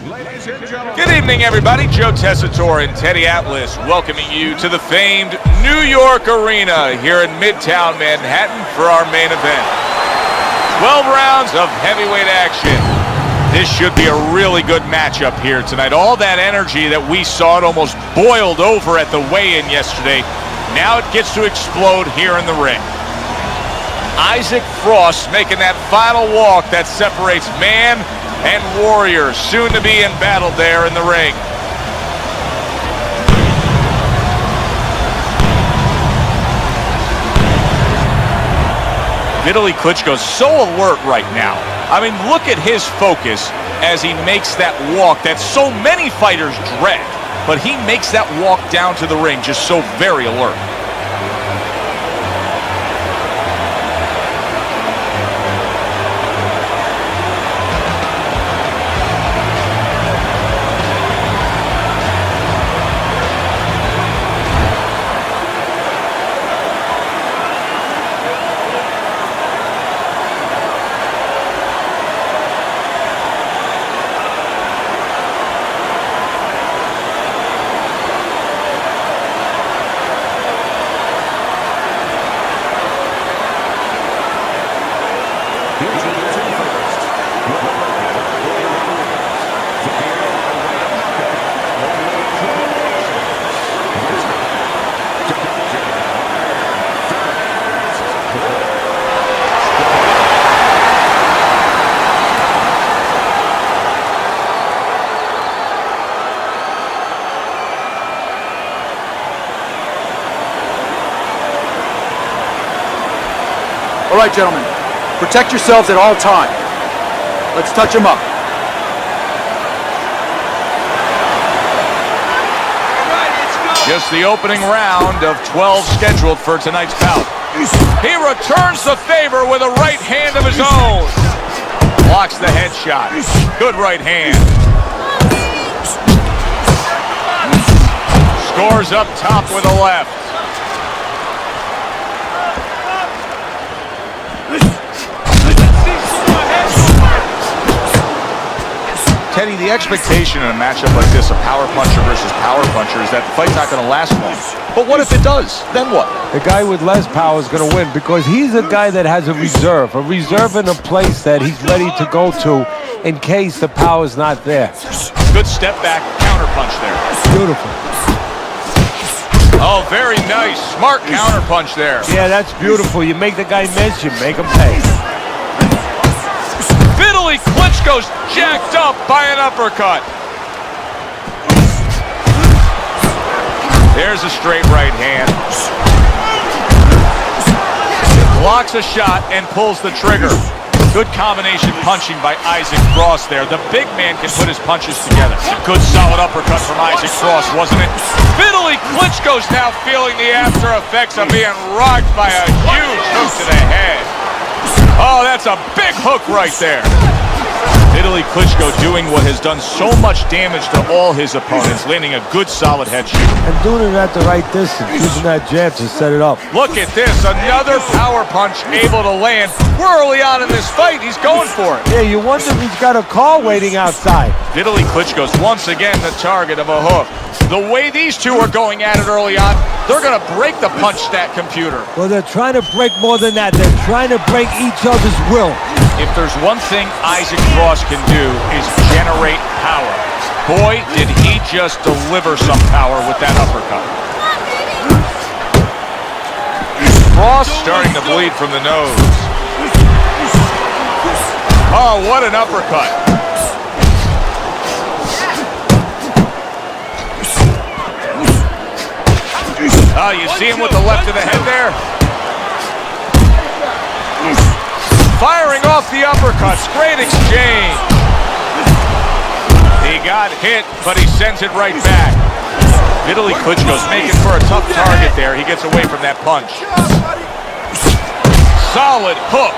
Good evening, everybody. Joe Tessitore and Teddy Atlas welcoming you to the famed New York Arena here in Midtown Manhattan for our main event. 12 rounds of heavyweight action. This should be a really good matchup here tonight. All that energy that we saw, it almost boiled over at the weigh-in yesterday. Now it gets to explode here in the ring. Issac Frost making that final walk that separates man and warrior, soon to be in battle there in the ring. VITALI KLITSCKO so alert right now. I mean, look at his focus as he makes that walk that so many fighters dread. But he makes that walk down to the ring just so very alert. All right, gentlemen, protect yourselves at all times. Let's touch them up. Just the opening round of 12 scheduled for tonight's bout. He returns the favor with a right hand of his own. Blocks the headshot. Good right hand. Scores up top with a left. Teddy, the expectation in a matchup like this, a power puncher versus power puncher, is that the fight's not going to last long. But what if it does? Then what? The guy with less power is going to win because he's a guy that has a reserve in a place that he's ready to go to in case the power's not there. Good step back, counter punch there. Beautiful. Oh, very nice. Smart counter punch there. Yeah, that's beautiful. You make the guy miss, you make him pay. VITALI KLITSCKO's jacked up by an uppercut. There's a straight right hand. Blocks a shot and pulls the trigger. Good combination punching by Issac Frost there. The big man can put his punches together. Good solid uppercut from Issac Frost, wasn't it? VITALI KLITSCKO's now feeling the after effects of being rocked by a huge hook to the head. Oh, that's a big hook right there. VITALI KLITSCKO doing what has done so much damage to all his opponents, landing a good solid head shot. And doing it at the right distance, using that jab to set it up. Look at this, another power punch able to land. We're early on in this fight, he's going for it. Yeah, you wonder if he's got a car waiting outside. VITALI KLITSCKO's once again the target of a hook. The way these two are going at it early on, they're going to break the punch stat computer. Well, they're trying to break more than that. They're trying to break each other's will. If there's one thing Issac Frost can do is generate power. Boy, did he just deliver some power with that uppercut. Frost starting to bleed from the nose. Oh, what an uppercut. Oh, you see him with the left of the head there? Firing off the uppercuts. Great exchange. He got hit, but he sends it right back. VITALI KLITSCKO's making for a tough target there. He gets away from that punch. Solid hook.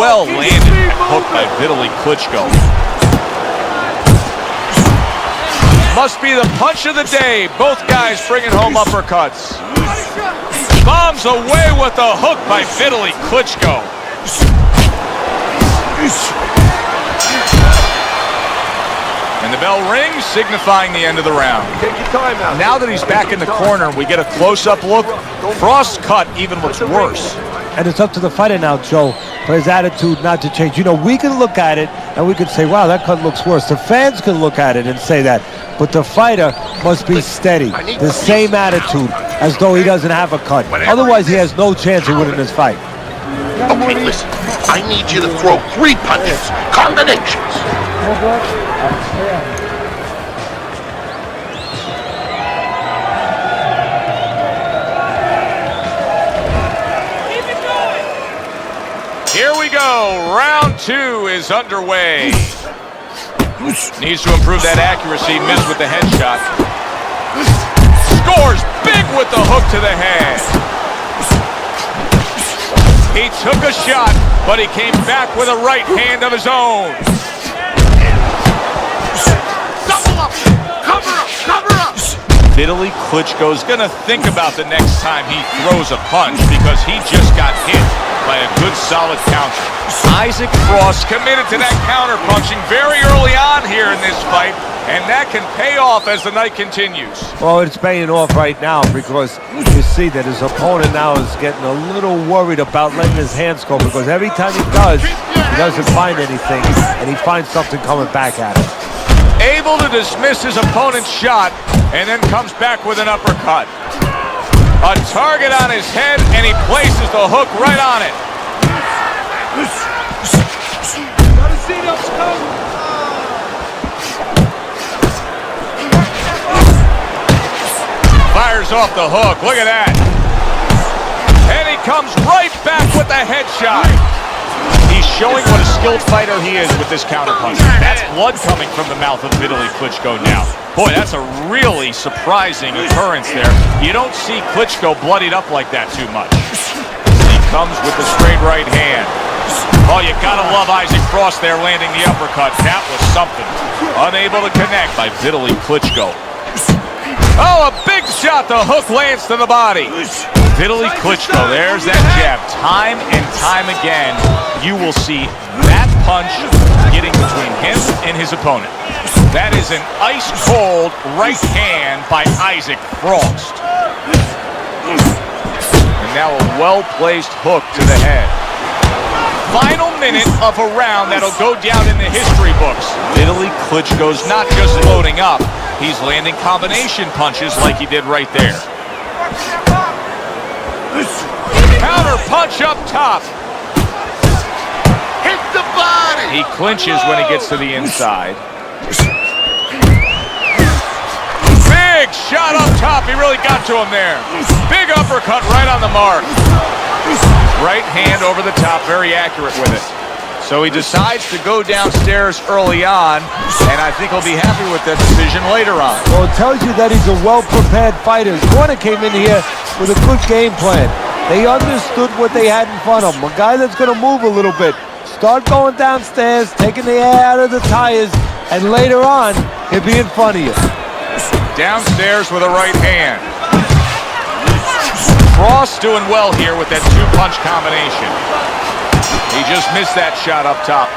Well landed hook by VITALI KLITSCKO. Must be the punch of the day. Both guys bringing home uppercuts. Bombs away with a hook by VITALI KLITSCKO. Klitschko. And the bell rings, signifying the end of the round. Take your time now. Now that he's back in the corner, we get a close-up look. Frost's cut even looks worse. And it's up to the fighter now, Joe, for his attitude not to change. You know, we can look at it and we can say, wow, that cut looks worse. The fans can look at it and say that. But the fighter must be steady, the same attitude, as though he doesn't have a cut. Otherwise, he has no chance of winning this fight. Okay, listen. I need you to throw 3 punches, combinations. Here we go. Round 2 is underway. Needs to improve that accuracy. Missed with the headshot. Scores big with the hook to the head. He took a shot, but he came back with a right hand of his own. Double up! Cover up! Cover up! VITALI Klitschko's gonna think about the next time he throws a punch because he just got hit by a good solid counter. Issac Frost committed to that counter punching very early on here in this fight, and that can pay off as the night continues. Well, it's paying off right now because you see that his opponent now is getting a little worried about letting his hands go, because every time he doesn't find anything, and he finds something coming back at him. Able to dismiss his opponent's shot, and then comes back with an uppercut. A target on his head, and he places the hook right on it. Fires off the hook. Look at that. And he comes right back with the headshot. He's showing what a skilled fighter he is with this counterpunch. That's blood coming from the mouth of VITALI Klitschko now. Boy, that's a really surprising occurrence there. You don't see Klitschko bloodied up like that too much. He comes with the straight right hand. Oh, you gotta love Issac Frost there landing the uppercut. That was something. Unable to connect by VITALI Klitschko. Oh, a big shot. The hook lands to the body. VITALI Klitschko, there's that jab. Time and time again, you will see that punch getting between him and his opponent. That is an ice-cold right hand by Issac Frost. And now a well-placed hook to the head. Final minute of a round that'll go down in the history books. VITALI Klitschko's not just loading up, he's landing combination punches like he did right there. Counter punch up top. Hit the body! He clinches when he gets to the inside. Big shot up top. He really got to him there. Big uppercut right on the mark. Right hand over the top, very accurate with it. So he decides to go downstairs early on, and I think he'll be happy with that decision later on. Well, it tells you that he's a well-prepared fighter. His corner came in here with a good game plan. They understood what they had in front of him. A guy that's going to move a little bit. Start going downstairs, taking the air out of the tires, and later on, he'll be in front of you. Downstairs with a right hand. Frost doing well here with that two-punch combination. He just missed that shot up top.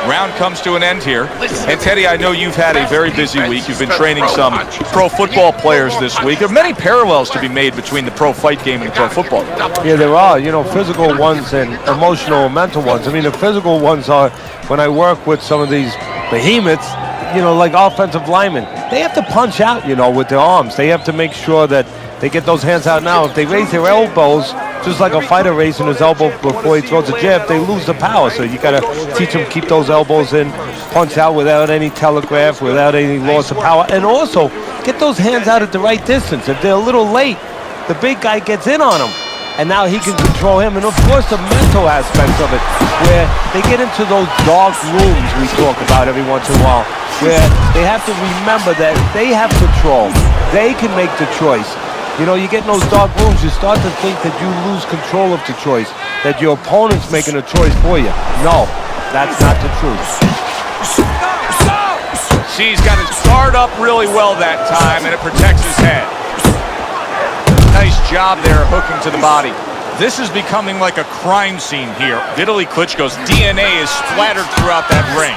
Round comes to an end here. And Teddy, I know you've had a very busy week. You've been training some pro football players this week. There are many parallels to be made between the pro fight game and the pro football. Yeah, there are, you know, physical ones and emotional and mental ones. I mean, the physical ones are when I work with some of these behemoths, you know, like offensive linemen. They have to punch out, you know, with their arms. They have to make sure that they get those hands out now. If they raise their elbows, just like a fighter raising his elbow before he throws a jab, they lose the power. So you got to teach them, keep those elbows in, punch out without any telegraph, without any loss of power. And also, get those hands out at the right distance. If they're a little late, the big guy gets in on them. And now he can control him. And of course, the mental aspects of it, where they get into those dark rooms we talk about every once in a while, where they have to remember that they have control. They can make the choice. You know, you get in those dark rooms, you start to think that you lose control of the choice, that your opponent's making a choice for you. No, that's not the truth. See, he's got his guard up really well that time, and it protects his head. Nice job there, hooking to the body. This is becoming like a crime scene here. VITALI KLITSCHKO's DNA is splattered throughout that ring.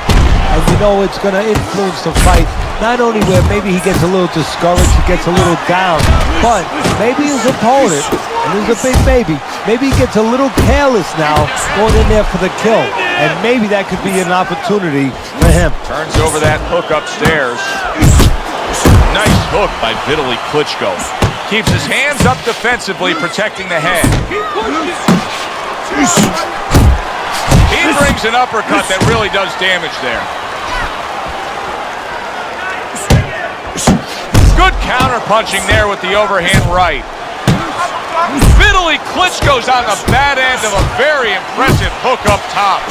And you know it's going to influence the fight, not only where maybe he gets a little discouraged, he gets a little down, but maybe his opponent, and there's a big maybe he gets a little careless now going in there for the kill. And maybe that could be an opportunity for him. Turns over that hook upstairs. Nice hook by VITALI KLITSCHKO. Keeps his hands up defensively, protecting the head. He brings an uppercut that really does damage there. Good counter punching there with the overhand right. VITALI KLITSCHKO's on the bad end of a very impressive hook up top.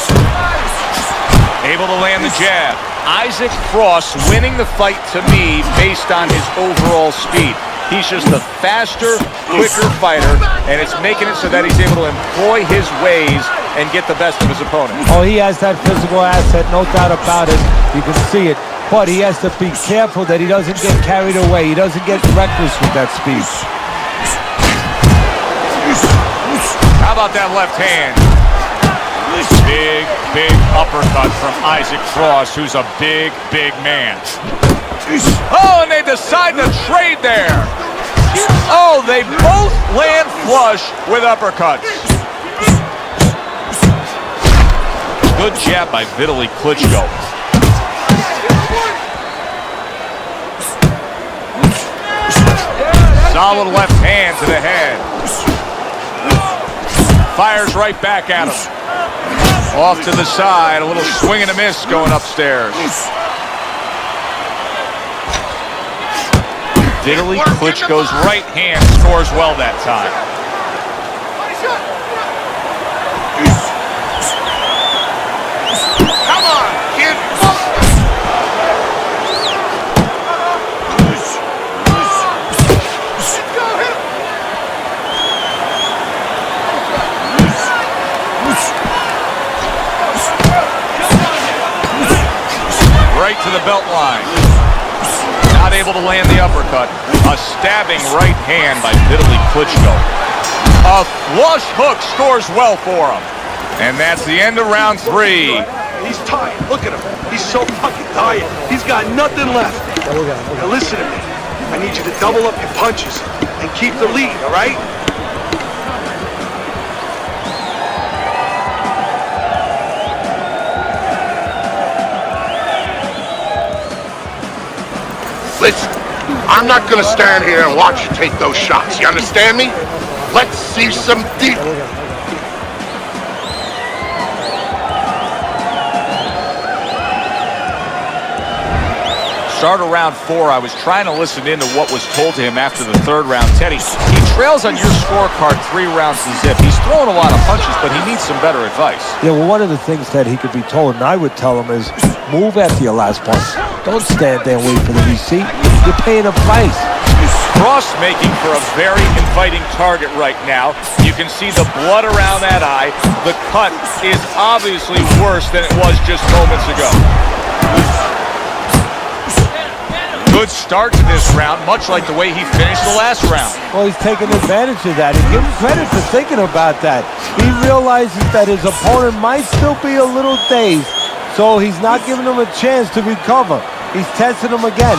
Able to land the jab. Issac Frost winning the fight to me based on his overall speed. He's just a faster, quicker fighter, and it's making it so that he's able to employ his ways and get the best of his opponent. Oh, he has that physical asset, no doubt about it. You can see it. But he has to be careful that he doesn't get carried away. He doesn't get reckless with that speed. How about that left hand? Big uppercut from Issac Frost, who's a big man. Oh, and they decide to trade there. Oh, they both land flush with uppercuts. Good jab by VITALI KLITSCHKO. Solid left hand to the head. Fires right back at him. Off to the side, a little swing and a miss going upstairs. VITALI KLITSCHKO's right hand scores well that time. Come on, kid. Right to the belt line. Not able to land the uppercut. A stabbing right hand by VITALI KLITSCHKO. A flush hook scores well for him. And that's the end of round 3. He's tired. Look at him. He's so fucking tired. He's got nothing left. Now listen to me. I need you to double up your punches and keep the lead, all right? Listen, I'm not gonna stand here and watch you take those shots. You understand me? Let's see some deep. Start of round 4, I was trying to listen in to what was told to him after the 3rd round. Teddy, he trails on your scorecard 3 rounds to zip. He's throwing a lot of punches, but he needs some better advice. Yeah, well, one of the things that he could be told, and I would tell him, is move after your last punch. Don't stand there and wait for the receipt. You're paying a price. Frost making for a very inviting target right now. You can see the blood around that eye. The cut is obviously worse than it was just moments ago. Good start to this round, much like the way he finished the last round. Well, he's taking advantage of that. And give him credit for thinking about that. He realizes that his opponent might still be a little dazed, so he's not giving him a chance to recover. He's testing him again.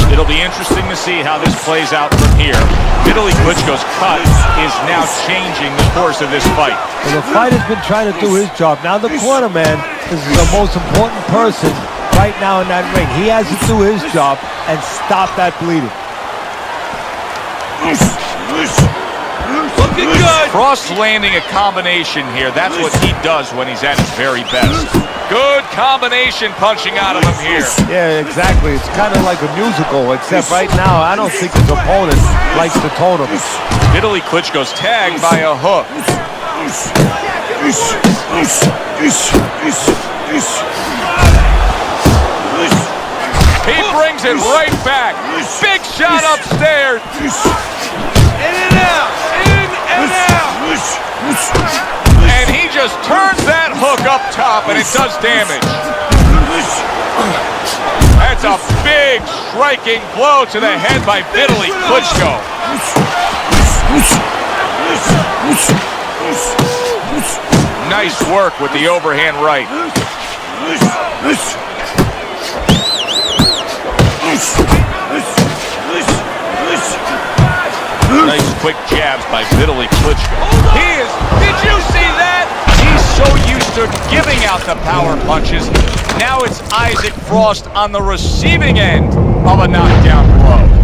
It'll be interesting to see how this plays out from here. VITALI KLITSCHKO's cut is now changing the course of this fight. Well, the fighter's been trying to do his job. Now the corner man is the most important person right now in that ring. He has to do his job and stop that bleeding. Looking good. Frost landing a combination here. That's what he does when he's at his very best. Good combination punching out of him here. Yeah, exactly. It's kind of like a musical, except right now I don't think his opponent likes the tone of it. VITALI KLITSCHKO's tagged by a hook. He brings it right back. Big shot upstairs. In and out. In and out. And he just turns that hook up top, and it does damage. That's a big striking blow to the head by VITALI KLITSCHKO. Nice work with the overhand right. Nice quick jabs by VITALI KLITSCHKO. Did you see that? He's so used to giving out the power punches. Now it's Issac Frost on the receiving end of a knockdown blow.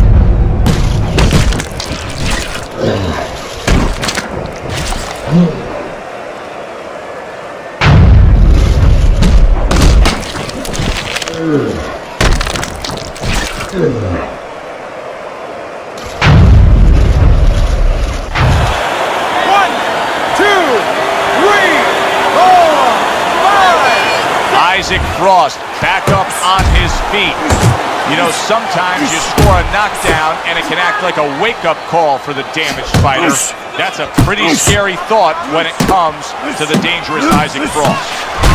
Issac Frost back up on his feet. You know, sometimes you score a knockdown and it can act like a wake-up call for the damaged fighter. That's a pretty scary thought when it comes to the dangerous Issac Frost.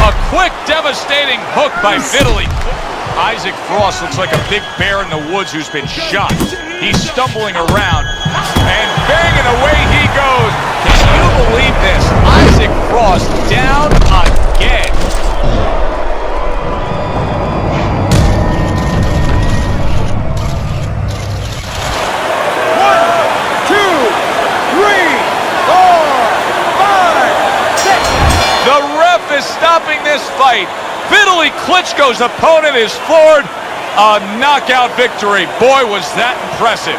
A quick, devastating hook by VITALI. Issac Frost looks like a big bear in the woods who's been shot. He's stumbling around and banging away he goes. Can you believe this? Issac Frost down again. Is stopping this fight. VITALI KLITSCHKO's opponent is floored. A knockout victory. Boy, was that impressive.